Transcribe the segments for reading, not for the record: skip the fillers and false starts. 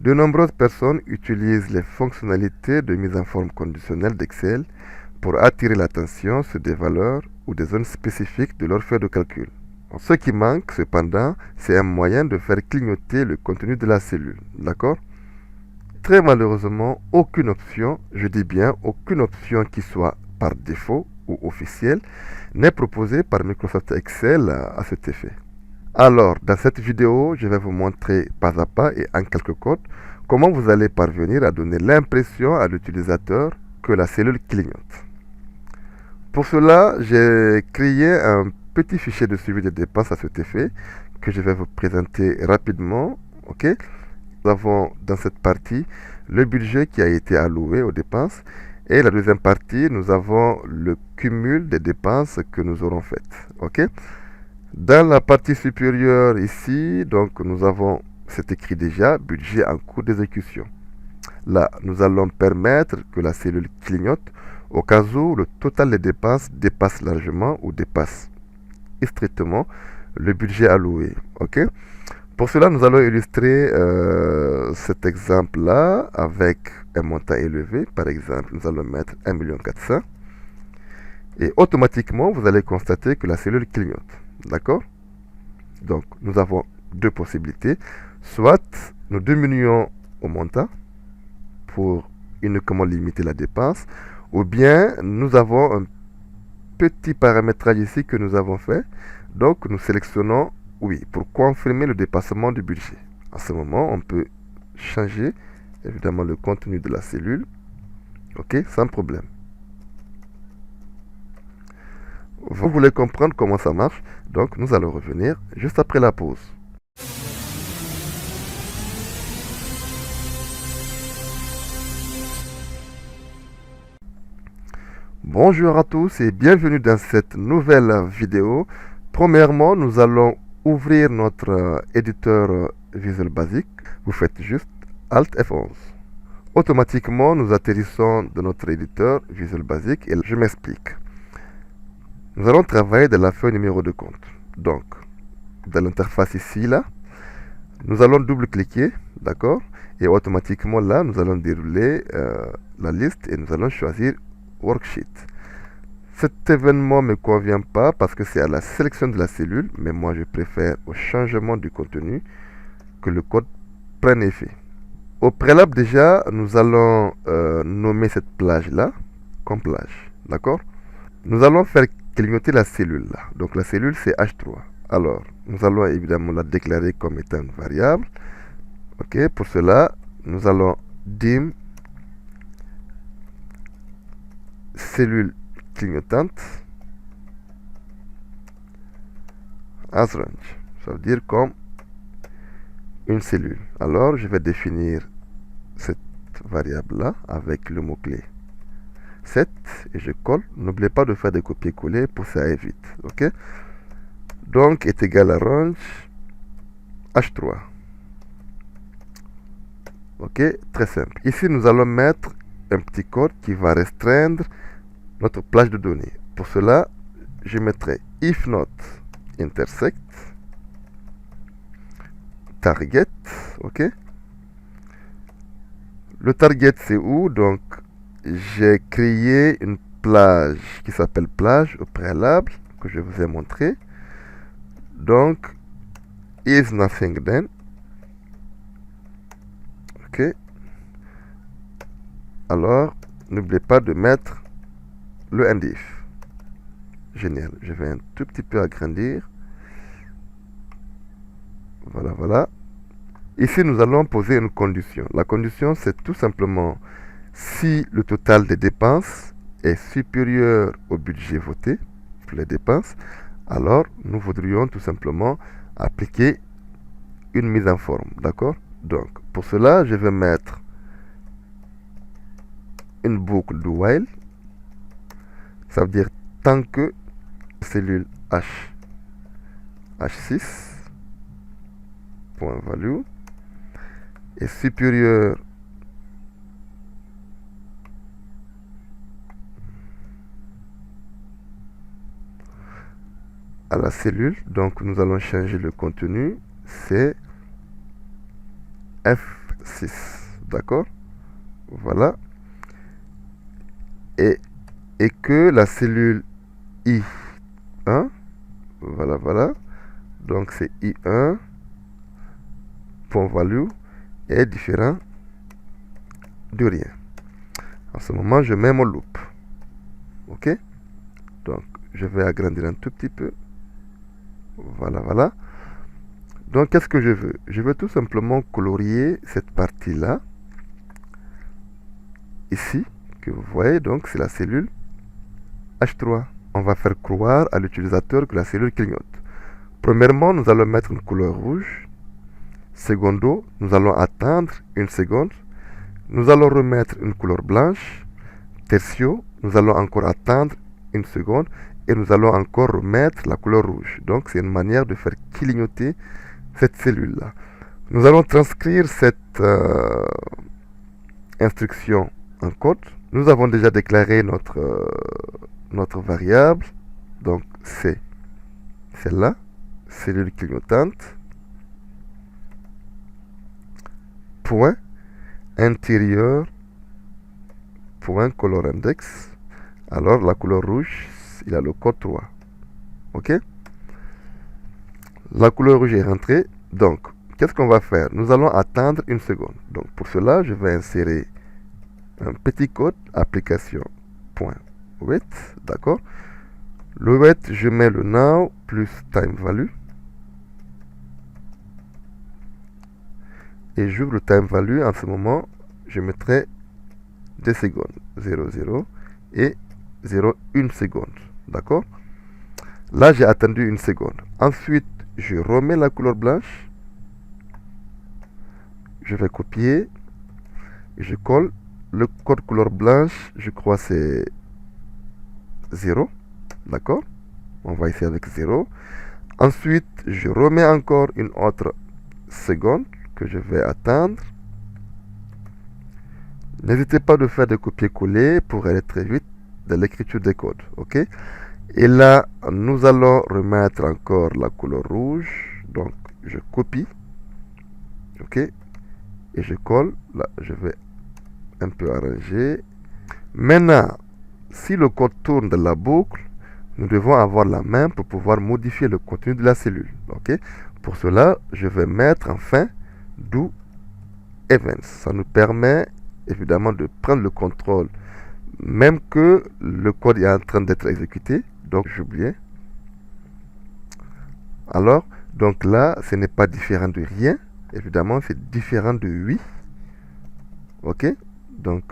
De nombreuses personnes utilisent les fonctionnalités de mise en forme conditionnelle d'Excel pour attirer l'attention sur des valeurs ou des zones spécifiques de leur feuille de calcul. Ce qui manque, cependant, c'est un moyen de faire clignoter le contenu de la cellule. D'accord? Très malheureusement, aucune option, je dis bien aucune option qui soit par défaut ou officielle, n'est proposée par Microsoft Excel à cet effet. Alors, dans cette vidéo, je vais vous montrer pas à pas et en quelques codes comment vous allez parvenir à donner l'impression à l'utilisateur que la cellule clignote. Pour cela, j'ai créé un petit fichier de suivi des dépenses à cet effet que je vais vous présenter rapidement. Ok? Nous avons dans cette partie le budget qui a été alloué aux dépenses et la deuxième partie, nous avons le cumul des dépenses que nous aurons faites. Ok? Dans la partie supérieure ici, donc nous avons, c'est écrit déjà, budget en cours d'exécution. Là, nous allons permettre que la cellule clignote au cas où le total des dépenses dépasse largement ou dépasse strictement le budget alloué. Ok? Pour cela, nous allons illustrer cet exemple-là avec un montant élevé. Par exemple, nous allons mettre 1,4 million. Et automatiquement, vous allez constater que la cellule clignote. D'accord? Donc, nous avons deux possibilités. Soit nous diminuons au montant pour uniquement limiter la dépense, ou bien nous avons un petit paramétrage ici que nous avons fait. Donc, nous sélectionnons oui pour confirmer le dépassement du budget. À ce moment, on peut changer évidemment le contenu de la cellule. Ok, sans problème. Vous voulez comprendre comment ça marche, donc nous allons revenir juste après la pause. Bonjour à tous et bienvenue dans cette nouvelle vidéo. Premièrement, nous allons ouvrir notre éditeur Visual Basic. Vous faites juste Alt F11. Automatiquement, nous atterrissons dans notre éditeur Visual Basic et je m'explique. Nous allons travailler dans la feuille numéro de compte. Donc, dans l'interface ici, là, nous allons double-cliquer, d'accord? Et automatiquement, là, nous allons dérouler la liste et nous allons choisir Worksheet. Cet événement ne me convient pas parce que c'est à la sélection de la cellule, mais moi, je préfère au changement du contenu que le code prenne effet. Au préalable, déjà, nous allons nommer cette plage-là comme plage, d'accord? Nous allons faire clignoter la cellule là. Donc la cellule c'est H3. Alors, nous allons évidemment la déclarer comme étant une variable. Ok, pour cela, nous allons dim cellule clignotante as range. Ça veut dire comme une cellule. Alors, je vais définir cette variable là avec le mot-clé 7 et je colle. N'oubliez pas de faire des copier-coller pour que ça aille vite. Ok? Donc est égal à range H3. Ok? Très simple. Ici, nous allons mettre un petit code qui va restreindre notre plage de données. Pour cela, je mettrai if not intersect target. Ok? Le target c'est où? Donc j'ai créé une plage qui s'appelle plage au préalable que je vous ai montré. Donc is nothing then. Ok. Alors n'oubliez pas de mettre le indif. Génial. Je vais un tout petit peu agrandir. Voilà, voilà. Ici nous allons poser une condition. La condition c'est tout simplement si le total des dépenses est supérieur au budget voté pour les dépenses, alors nous voudrions tout simplement appliquer une mise en forme. D'accord? Donc, pour cela, je vais mettre une boucle do while. Ça veut dire tant que cellule H6 point value est supérieur à la cellule, donc nous allons changer le contenu, c'est 6. D'accord? Voilà. Et que la cellule I1, voilà. Donc c'est I1, point value, est différent de rien. En ce moment, je mets mon loop. Ok? Donc, je vais agrandir un tout petit peu. Voilà. Donc, qu'est-ce que je veux? Je veux tout simplement colorier cette partie-là. Ici, que vous voyez, donc, c'est la cellule H3. On va faire croire à l'utilisateur que la cellule clignote. Premièrement, nous allons mettre une couleur rouge. Secondo, nous allons attendre une seconde. Nous allons remettre une couleur blanche. Tertio, nous allons encore attendre une seconde et nous allons encore remettre la couleur rouge. Donc c'est une manière de faire clignoter cette cellule-là. Nous allons transcrire cette instruction en code. Nous avons déjà déclaré notre variable. Donc c'est celle-là, cellule clignotante. Point intérieur point color index. Alors la couleur rouge, il a le code 3. Ok? La couleur rouge est rentrée. Donc, qu'est-ce qu'on va faire? Nous allons attendre une seconde. Donc pour cela, je vais insérer un petit code application point wait. D'accord? Le wait, je mets le now plus time value. Et j'ouvre le time value. En ce moment, je mettrai 2 secondes. 0,0 et 0,1 seconde. D'accord? Là, j'ai attendu une seconde. Ensuite, je remets la couleur blanche. Je vais copier. Je colle. Le code couleur blanche, je crois c'est 0. D'accord? On va essayer avec 0. Ensuite, je remets encore une autre seconde que je vais attendre. N'hésitez pas de faire des copier-coller pour aller très vite dans l'écriture des codes. Ok? Et là, nous allons remettre encore la couleur rouge. Donc, je copie. Ok? Et je colle. Là, je vais un peu arranger. Maintenant, si le code tourne dans la boucle, nous devons avoir la main pour pouvoir modifier le contenu de la cellule. Ok? Pour cela, je vais mettre en fin do events. Ça nous permet évidemment de prendre le contrôle même que le code est en train d'être exécuté. Donc j'oubliais. Alors, donc là, ce n'est pas différent de rien. Évidemment, c'est différent de 8. Ok? Donc,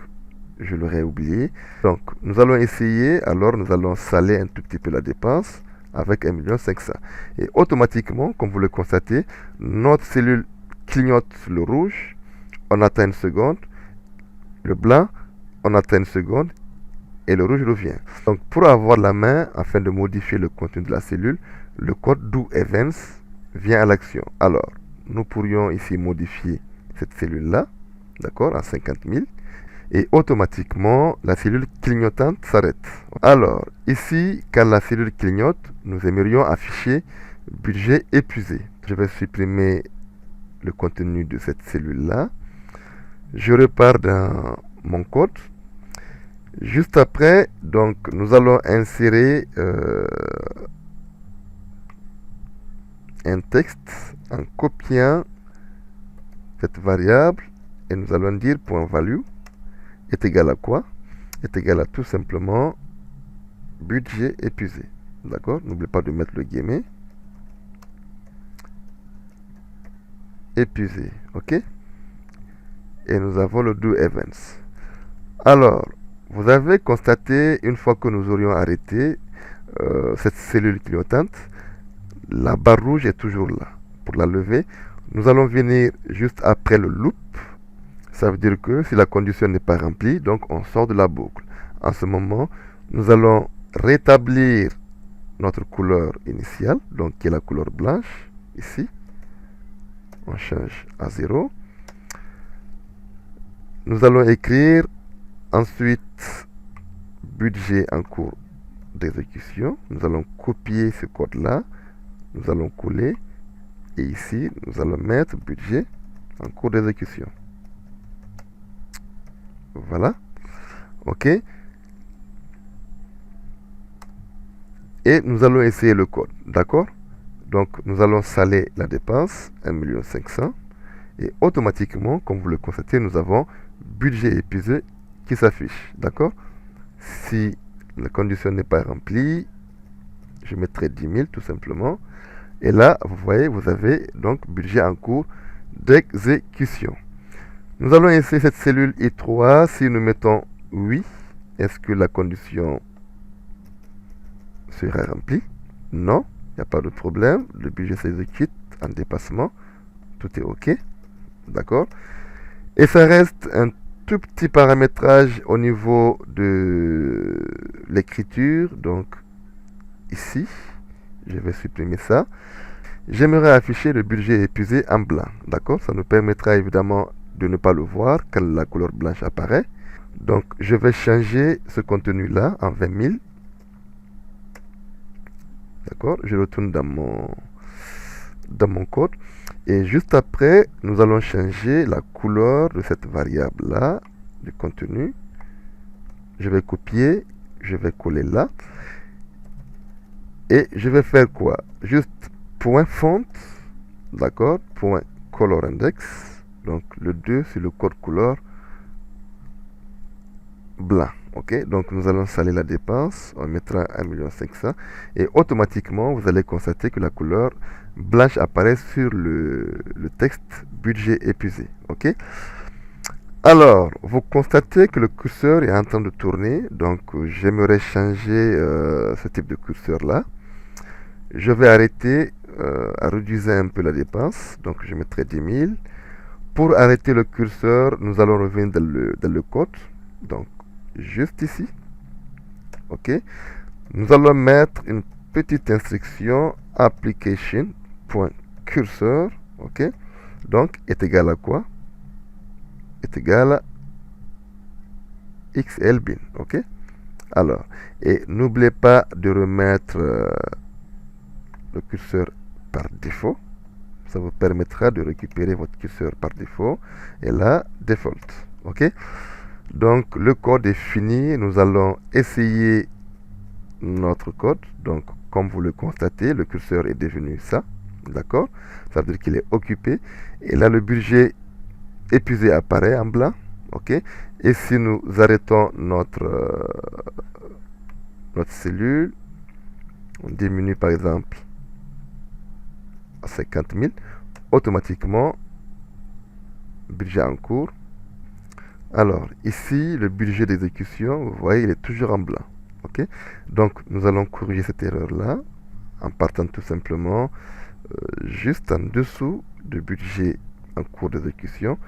je l'aurais oublié. Donc, nous allons essayer. Alors, nous allons saler un tout petit peu la dépense avec 1,500,000. Et automatiquement, comme vous le constatez, notre cellule clignote le rouge. On attend une seconde. Le blanc, on attend une seconde. Et le rouge revient. Donc, pour avoir la main, afin de modifier le contenu de la cellule, le code do events vient à l'action. Alors, nous pourrions ici modifier cette cellule-là, d'accord, à 50 000. Et automatiquement, la cellule clignotante s'arrête. Alors, ici, quand la cellule clignote, nous aimerions afficher budget épuisé. Je vais supprimer le contenu de cette cellule-là. Je repars dans mon code. Juste après, donc, nous allons insérer un texte en copiant cette variable et nous allons dire point value est égal à quoi? Est égal à tout simplement budget épuisé. D'accord? N'oubliez pas de mettre le guillemet. Épuisé. OK? Et nous avons le do events. Alors, vous avez constaté, une fois que nous aurions arrêté cette cellule clignotante, la barre rouge est toujours là. Pour la lever, nous allons venir juste après le loop. Ça veut dire que si la condition n'est pas remplie, donc on sort de la boucle. En ce moment, nous allons rétablir notre couleur initiale, donc qui est la couleur blanche, ici. On change à 0. Nous allons écrire ensuite budget en cours d'exécution. Nous allons copier ce code-là. Nous allons coller. Et ici, nous allons mettre budget en cours d'exécution. Voilà. OK. Et nous allons essayer le code. D'accord? Donc, nous allons saler la dépense, 1 500 000. Et automatiquement, comme vous le constatez, nous avons budget épuisé qui s'affiche. D'accord? Si la condition n'est pas remplie, je mettrai 10 000 tout simplement. Et là, vous voyez, vous avez donc budget en cours d'exécution. Nous allons essayer cette cellule I3. Si nous mettons oui, est-ce que la condition sera remplie? Non, il n'y a pas de problème. Le budget s'exécute en dépassement. Tout est OK. D'accord? Et ça reste un tout petit paramétrage au niveau de l'écriture. Donc, ici, je vais supprimer ça. J'aimerais afficher le budget épuisé en blanc. D'accord? Ça nous permettra évidemment de ne pas le voir quand la couleur blanche apparaît. Donc, je vais changer ce contenu-là en 20 000. D'accord? Je retourne dans mon code. Et juste après, nous allons changer la couleur de cette variable-là, du contenu. Je vais copier, je vais coller là. Et je vais faire quoi? Juste point font, d'accord? Point color index. Donc le 2 c'est le code couleur blanc. Ok, donc nous allons saler la dépense, on mettra 1 500 000 et automatiquement vous allez constater que la couleur blanche apparaît sur le texte budget épuisé. Ok, alors vous constatez que le curseur est en train de tourner, donc j'aimerais changer ce type de curseur là. Je vais arrêter à réduire un peu la dépense, donc je mettrai 10 000. Pour arrêter le curseur, nous allons revenir dans le code, donc juste ici. Ok, nous allons mettre une petite instruction application.cursor, ok, donc est égal à quoi? Est égal à xlbin, ok. Alors, et n'oubliez pas de remettre le curseur par défaut. Ça vous permettra de récupérer votre curseur par défaut et là default. Ok, donc le code est fini. Nous allons essayer notre code. Donc comme vous le constatez, le curseur est devenu ça, d'accord, ça veut dire qu'il est occupé et là le budget épuisé apparaît en blanc. Ok, et si nous arrêtons notre cellule, on diminue par exemple à 50 000, automatiquement budget en cours. Alors ici le budget d'exécution, vous voyez, il est toujours en blanc. Ok, donc nous allons corriger cette erreur là en partant tout simplement juste en dessous du budget en cours d'exécution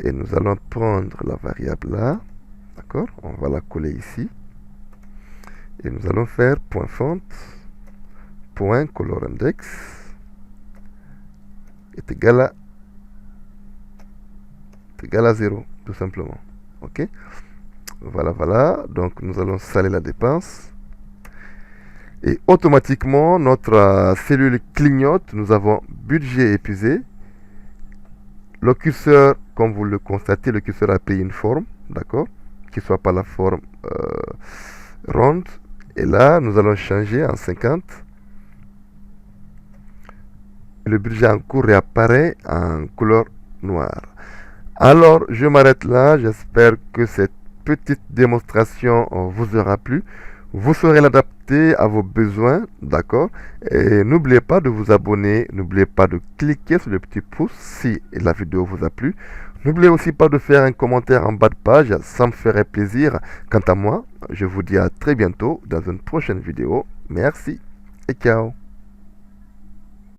et nous allons prendre la variable là, d'accord, on va la coller ici et nous allons faire point font point color index est égal à 0 tout simplement. Ok, voilà, donc nous allons saler la dépense et automatiquement notre cellule clignote. Nous avons budget épuisé. Le curseur, comme vous le constatez, le curseur a pris une forme, d'accord, qui soit pas la forme ronde, et là nous allons changer en 50. Le budget en cours réapparaît en couleur noire. Alors je m'arrête là, j'espère que cette petite démonstration vous aura plu. Vous saurez l'adapter à vos besoins, d'accord. Et n'oubliez pas de vous abonner, n'oubliez pas de cliquer sur le petit pouce si la vidéo vous a plu. N'oubliez aussi pas de faire un commentaire en bas de page, ça me ferait plaisir. Quant à moi, je vous dis à très bientôt dans une prochaine vidéo. Merci et ciao.